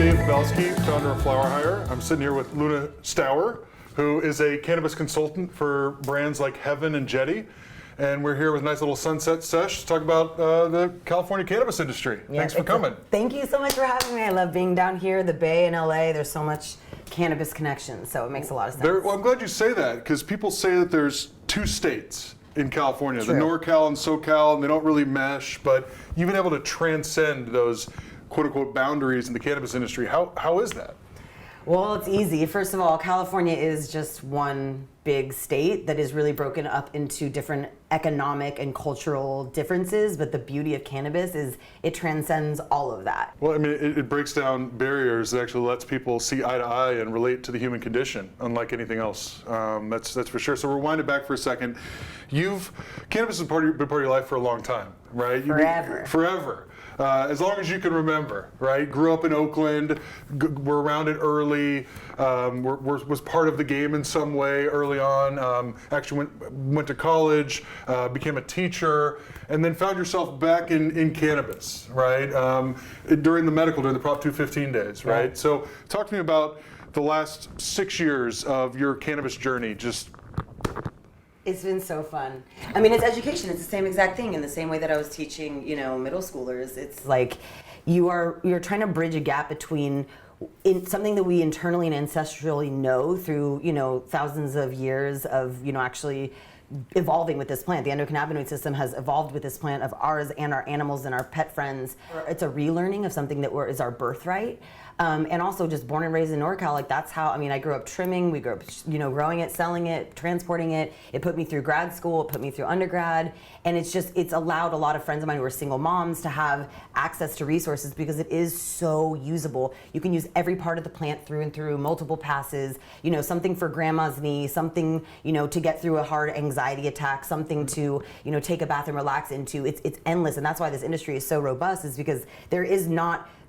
Dave Belsky, founder of Flower Hire. I'm sitting here with Luna Stower, who is a cannabis consultant for brands like Heaven and Jetty. And we're here with a nice little sunset sesh to talk about the California cannabis industry. Yeah, thanks for coming. Thank you so much for having me. I love being down here, the Bay in LA. There's so much cannabis connection, so it makes a lot of sense. Well, I'm glad you say that, because people say that there's two states in California, True. the NorCal and SoCal, and they don't really mesh, but you've been able to transcend those quote-unquote boundaries in the cannabis industry. How is that? Well, it's easy. First of all, California is just one big state that is really broken up into different economic and cultural differences, but the beauty of cannabis is it transcends all of that. Well, I mean, it breaks down barriers that actually lets people see eye to eye and relate to the human condition, unlike anything else. That's for sure. So rewind it back for a second. Cannabis has been part of your life for a long time, right? Forever. As long as you can remember, right? Grew up in Oakland, were around it early, was part of the game in some way early on, actually went to college, became a teacher, and then found yourself back in cannabis, right? During the Prop 215 days, right? Yeah. So talk to me about the last 6 years of your cannabis journey. It's been so fun. I mean, it's education. It's the same exact thing. In the same way that I was teaching, middle schoolers. It's like you're trying to bridge a gap between something that we internally and ancestrally know through, thousands of years of, actually evolving with this plant. The endocannabinoid system has evolved with this plant of ours and our animals and our pet friends. It's a relearning of something that is our birthright. And also just born and raised in NorCal, like that's how, I grew up trimming, we grew up, growing it, selling it, transporting it. It put me through grad school, it put me through undergrad. And it's allowed a lot of friends of mine who are single moms to have access to resources because it is so usable. You can use every part of the plant through and through, multiple passes, something for grandma's knee, something, to get through a hard anxiety attack, something to, take a bath and relax into. It's endless. And that's why this industry is so robust, is because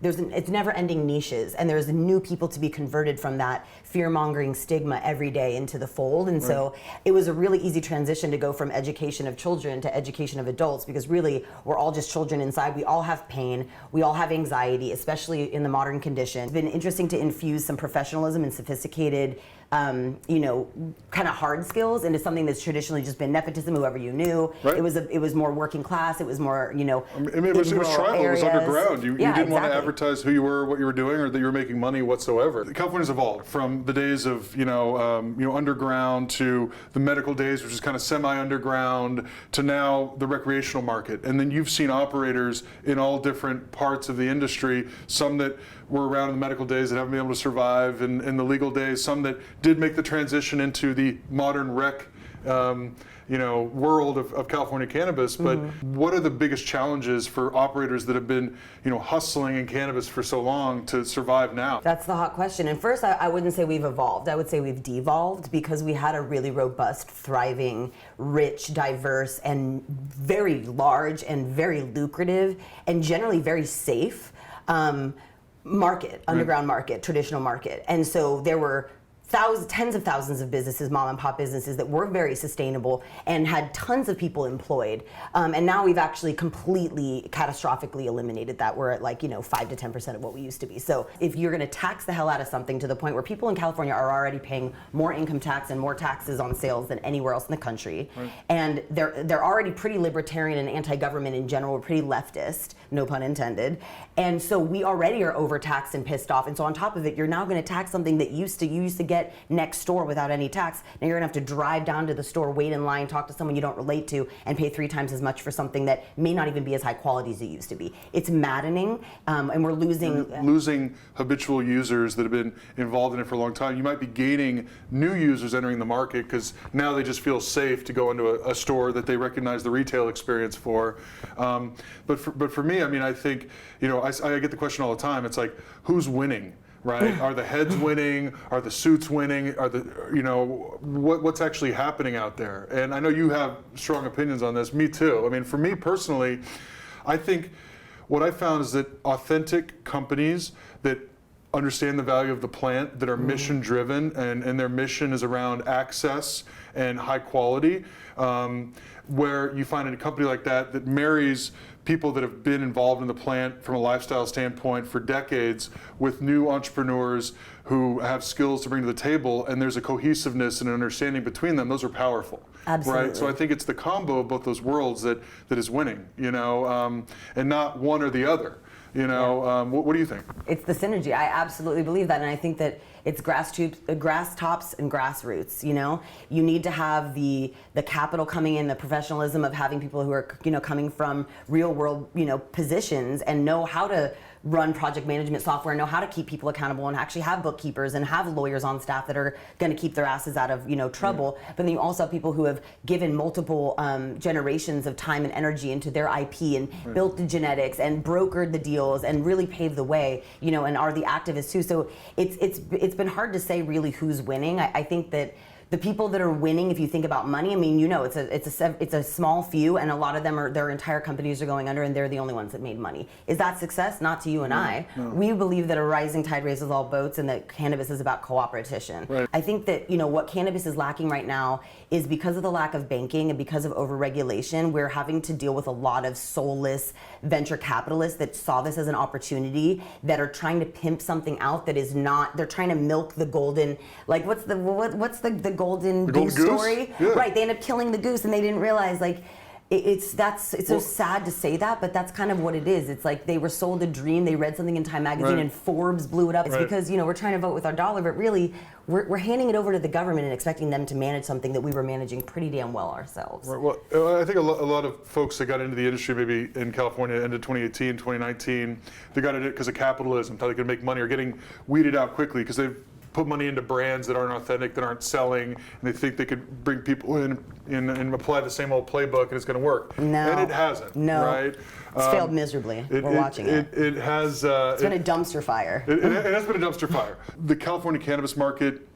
it's never-ending niches, and there's new people to be converted from that fear-mongering stigma every day into the fold. And so it was a really easy transition to go from education of children to education of adults, because really we're all just children inside. We all have pain, we all have anxiety, especially in the modern condition. It's been interesting to infuse some professionalism and sophisticated kind of hard skills into something that's traditionally just been nepotism, whoever you knew. Right. It was more working class. It was more, it was tribal. It was underground. You didn't want to exactly. advertise who you were, what you were doing, or that you were making money whatsoever. California's evolved from the days of underground to the medical days, which is kind of semi-underground, to now the recreational market. And then you've seen operators in all different parts of the industry. Some that were around in the medical days that haven't been able to survive in the legal days. Some that did make the transition into the modern rec world of California cannabis. But what are the biggest challenges for operators that have been hustling in cannabis for so long to survive now? That's the hot question. And first, I wouldn't say we've evolved. I would say we've devolved, because we had a really robust, thriving, rich, diverse, and very large and very lucrative and generally very safe market, underground market, traditional market. And so there were tens of thousands of businesses, mom and pop businesses, that were very sustainable and had tons of people employed. And now we've actually completely catastrophically eliminated that. We're at 5 to 10% of what we used to be. So if you're going to tax the hell out of something to the point where people in California are already paying more income tax and more taxes on sales than anywhere else in the country, and they're already pretty libertarian and anti-government in general, we're pretty leftist, no pun intended. And so we already are overtaxed and pissed off. And so on top of it, you're now going to tax something that you used to get next door without any tax. Now you're gonna have to drive down to the store, wait in line, talk to someone you don't relate to, and pay 3 times as much for something that may not even be as high quality as it used to be. It's maddening, and we're losing habitual users that have been involved in it for a long time. You might be gaining new users entering the market because now they just feel safe to go into a store that they recognize the retail experience for. But for me, I think, I get the question all the time. It's like, who's winning? Right? Are the heads winning? Are the suits winning? Are what's actually happening out there? And I know you have strong opinions on this. Me too. For me personally, I think what I found is that authentic companies that understand the value of the plant, that are mission driven, and their mission is around access and high quality, where you find in a company like that marries people that have been involved in the plant from a lifestyle standpoint for decades with new entrepreneurs who have skills to bring to the table, and there's a cohesiveness and an understanding between them. Those are powerful. Absolutely. Right? So I think it's the combo of both those worlds that is winning, and not one or the other. What do you think? It's the synergy. I absolutely believe that, and I think that it's grass tops and grassroots. You need to have the capital coming in, the professionalism of having people who are coming from real world positions and know how to run project management software, know how to keep people accountable, and actually have bookkeepers and have lawyers on staff that are going to keep their asses out of trouble. But then you also have people who have given multiple generations of time and energy into their IP and built the genetics and brokered the deals and really paved the way, and are the activists too. So it's been hard to say really who's winning. I think that the people that are winning, if you think about money, it's a small few, and a lot of them their entire companies are going under, and they're the only ones that made money. Is that success? Not to you and I. No. We believe that a rising tide raises all boats, and that cannabis is about cooperation. Right. I think that what cannabis is lacking right now is because of the lack of banking and because of overregulation, we're having to deal with a lot of soulless venture capitalists that saw this as an opportunity, that are trying to pimp something out that is not. They're trying to milk the golden, like what's the golden goose story? Yeah. Right, they end up killing the goose, and they didn't realize it's so sad to say that, but that's kind of what it is. It's like they were sold a dream. They read something in Time magazine, and Forbes blew it up. It's because we're trying to vote with our dollar, but really we're handing it over to the government and expecting them to manage something that we were managing pretty damn well ourselves. Right. Well, I think a lot of folks that got into the industry maybe in California end of 2018, 2019, they got into it because of capitalism, thought they could make money, or getting weeded out quickly because they've put money into brands that aren't authentic, that aren't selling, and they think they could bring people in and apply the same old playbook and it's going to work. No. And it hasn't. No. Right? It's failed miserably. We're watching it. It has. It's been a dumpster fire. It has been a dumpster fire. The California cannabis market,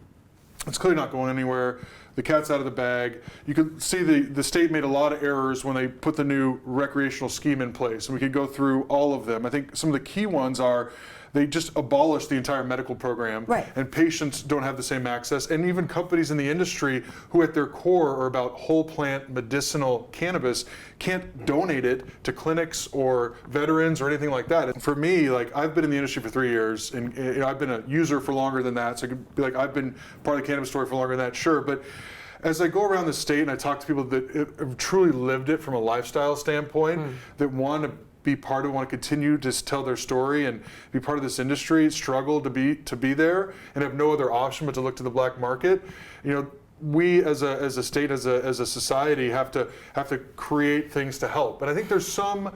it's clearly not going anywhere. The cat's out of the bag. You can see the state made a lot of errors when they put the new recreational scheme in place, and we could go through all of them. I think some of the key ones are they just abolished the entire medical program, right, and patients don't have the same access, and even companies in the industry who at their core are about whole plant medicinal cannabis can't donate it to clinics or veterans or anything like that. And for me, I've been in the industry for 3 years, and I've been a user for longer than that, so I could be I've been part of the cannabis story for longer than that, sure, but as I go around the state and I talk to people that have truly lived it from a lifestyle standpoint, that want to be part of, want to continue to tell their story and be part of this industry, struggle to be there, and have no other option but to look to the black market. We as a state, as a society, have to create things to help. And I think there's some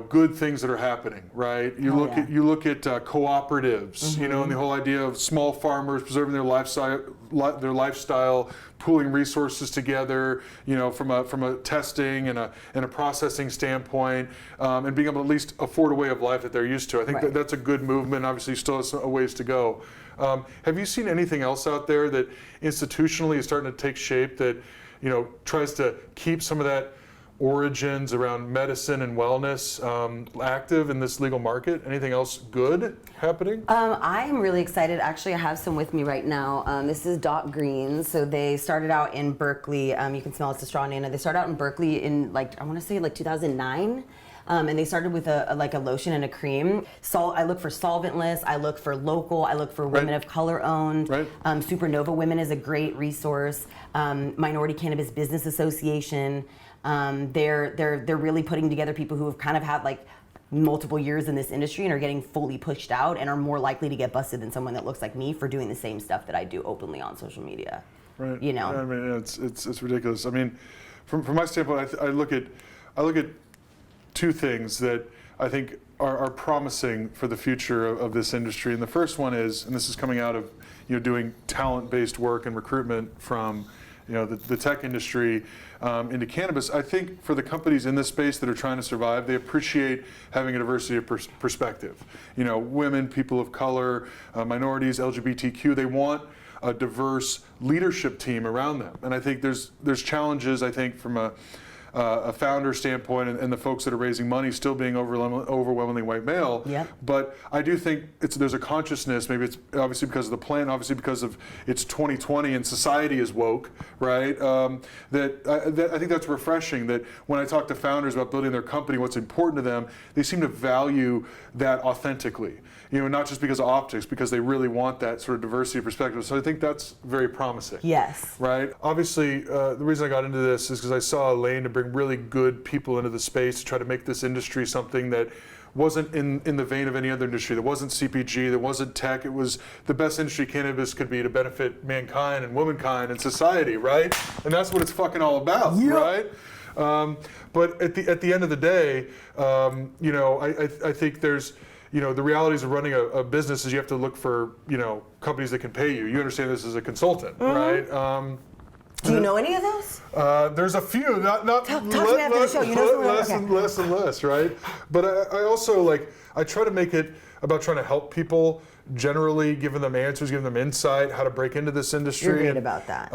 good things that are happening, right? You look at cooperatives, and the whole idea of small farmers preserving their lifestyle, pooling resources together, from a testing and a processing standpoint, and being able to at least afford a way of life that they're used to. I think that's a good movement. Obviously, still has a ways to go. Have you seen anything else out there that institutionally is starting to take shape that tries to keep some of that origins around medicine and wellness active in this legal market? Anything else good happening? I'm really excited. Actually, I have some with me right now. This is Doc Greens. So they started out in Berkeley. You can smell it's a straw, Nana. They started out in Berkeley in I want to say 2009. And they started with a lotion and a cream. I look for solventless. I look for local. I look for women of color owned. Right. Supernova Women is a great resource. Minority Cannabis Business Association. They're really putting together people who have kind of had multiple years in this industry and are getting fully pushed out and are more likely to get busted than someone that looks like me for doing the same stuff that I do openly on social media. Right. I mean, it's ridiculous. I mean, from my standpoint, I look at two things that I think are promising for the future of this industry. And the first one is, and this is coming out of doing talent-based work and recruitment from the tech industry into cannabis. I think for the companies in this space that are trying to survive, they appreciate having a diversity of perspective. Women, people of color, minorities, LGBTQ. They want a diverse leadership team around them. And I think there's challenges. I think from a a founder standpoint and the folks that are raising money still being overwhelmingly white male. Yep. But I do think there's a consciousness, maybe it's obviously because of the plan, obviously because of it's 2020 and society is woke, right? That I think that's refreshing, that when I talk to founders about building their company, what's important to them, they seem to value that authentically. Not just because of optics, because they really want that sort of diversity perspective. So I think that's very promising. Yes. Right? Obviously, the reason I got into this is because I saw a lane to bring really good people into the space to try to make this industry something that wasn't in the vein of any other industry. That wasn't CPG, that wasn't tech. It was the best industry cannabis could be to benefit mankind and womankind and society, right? And that's what it's fucking all about, right? But at the end of the day, I think there's, the realities of running a business is you have to look for, companies that can pay you. You understand this as a consultant, right? Do you know any of those? There's a few, not Talk to me after the show. You know less and less, right? But I also I try to make it about trying to help people generally, giving them answers, giving them insight, how to break into this industry. You're great about that.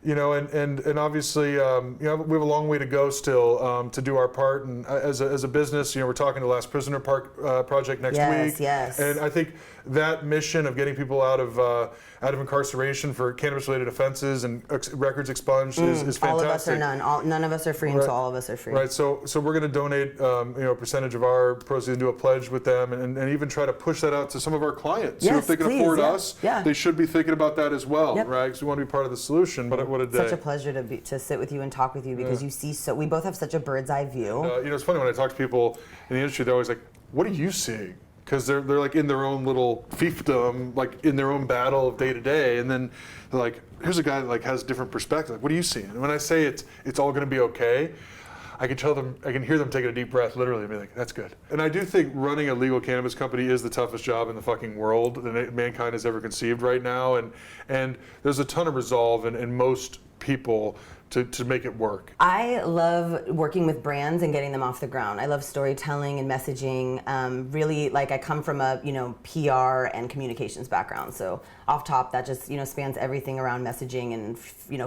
And obviously, we have a long way to go still to do our part. And as a business, we're talking to the Last Prisoner project next week. Yes. And I think that mission of getting people out of incarceration for cannabis-related offenses and records expunged is fantastic. All of us are none of us are free until all of us are free. Right. So we're going to donate a percentage of our proceeds and do a pledge with them, and even try to push that out to some of our clients. Yes, if they can please, afford us, they should be thinking about that as well, right? Because we want to be part of the solution. But what a day! Such a pleasure to sit with you and talk with you, because you see we both have such a bird's eye view. It's funny when I talk to people in the industry, they're always like, "What are you seeing?" Because they're like in their own little fiefdom, like in their own battle of day to day, and then they're like, "Here's a guy that has different perspective. Like, what are you seeing?" And when I say it's all going to be okay, I can hear them taking a deep breath, literally, and be like, "That's good." And I do think running a legal cannabis company is the toughest job in the fucking world that mankind has ever conceived right now, and there's a ton of resolve in most people to make it work. I love working with brands and getting them off the ground. I love storytelling and messaging. Really, I come from a PR and communications background. So off top, that just spans everything around messaging and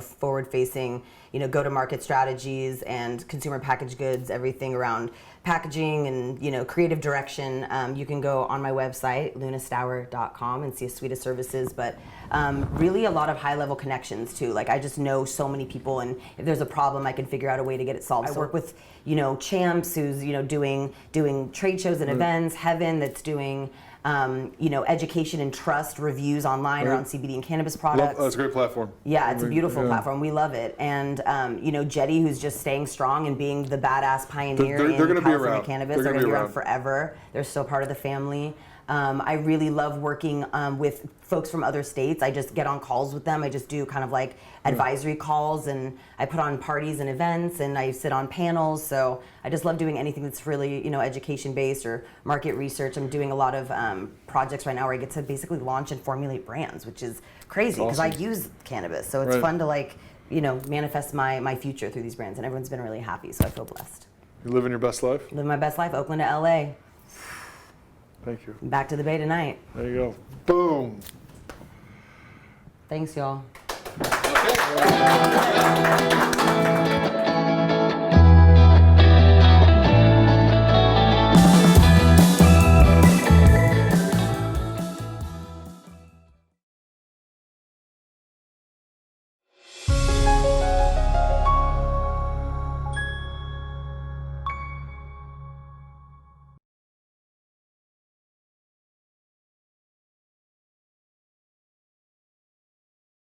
forward-facing go-to-market strategies and consumer packaged goods, everything around packaging and creative direction. You can go on my website, lunastower.com, and see a suite of services, but really a lot of high-level connections too. I just know so many people, and if there's a problem, I can figure out a way to get it solved. I work with Champs, who's doing trade shows and events, Heaven, that's doing education and trust reviews online around CBD and cannabis products. That's a great platform. Yeah, it's a beautiful platform. We love it. And Jetty, who's just staying strong and being the badass pioneer in California cannabis. They're going to be around forever. They're still part of the family. I really love working with folks from other states. I just get on calls with them. I just do kind of advisory calls, and I put on parties and events, and I sit on panels. So I just love doing anything that's really education based or market research. I'm doing a lot of projects right now where I get to basically launch and formulate brands, which is crazy because I use cannabis. So it's fun to manifest my future through these brands, and everyone's been really happy. So I feel blessed. You living your best life? Living my best life, Oakland to LA. Thank you. Back to the Bay tonight. There you go. Boom. Thanks, y'all.